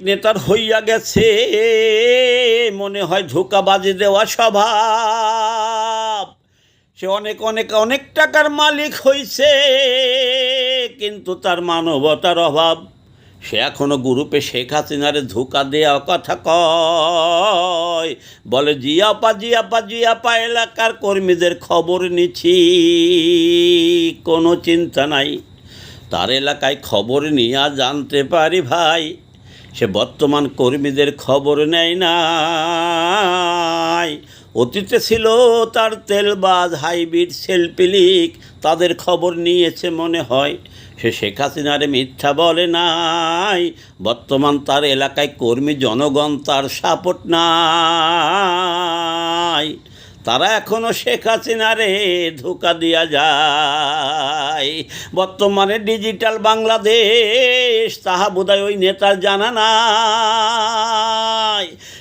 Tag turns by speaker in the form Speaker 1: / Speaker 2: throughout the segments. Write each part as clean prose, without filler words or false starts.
Speaker 1: নেতার হইয়া গেছে মনে হয় ধোঁকাবাজি দেওয়া স্বভাব। সে অনেক অনেক অনেক টাকার মালিক হইছে, কিন্তু তার মানবতার অভাব। সে এখনো গ্রুপে শেখ হাসিনারে ধোঁকা দেওয়া কথা কয়, বলে জিয়াপা জিয়াপা জিয়াপা এলাকার কর্মীদের খবর নিচ্ছি, কোনো চিন্তা নাই। তার এলাকায় খবর নিয়ে জানতে পারি ভাই, সে বর্তমান কর্মীদের খবর নেয় নাই। অতীতে ছিল তার তেলবাজ হাইব্রিড সেলফিলিক, তাদের খবর নিয়েছে মনে হয়। সে শেখ হাসিনারে মিথ্যা বলে নাই, বর্তমান তার এলাকায় কর্মী জনগণ তার সাপোর্ট নাই। তারা এখনও শেখ হাসিনারে ধোঁকা দিয়া যায়। বর্তমানে ডিজিটাল বাংলাদেশ, তাহা বোধহয় ওই নেতার জানা নাই।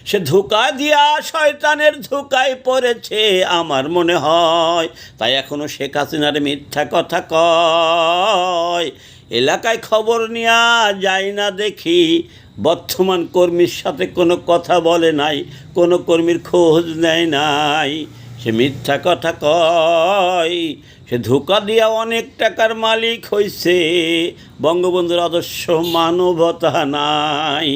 Speaker 1: সে ধোঁকা দিয়া শয়তানের ধোঁকায় পড়েছে আমার মনে হয়, তাই এখনও শেখ হাসিনারে মিথ্যা কথা কয়। এলাকায় খবর নেওয়া যায় না দেখি, বর্তমান কর্মীর সাথে কোনো কথা বলে নাই, কোনো কর্মীর খোঁজ নেয় নাই। সে মিথ্যা কথা কয়, সে ধোঁকা দিয়া অনেক টাকার মালিক হইছে, বঙ্গবন্ধুর আদর্শ মানবতা নাই।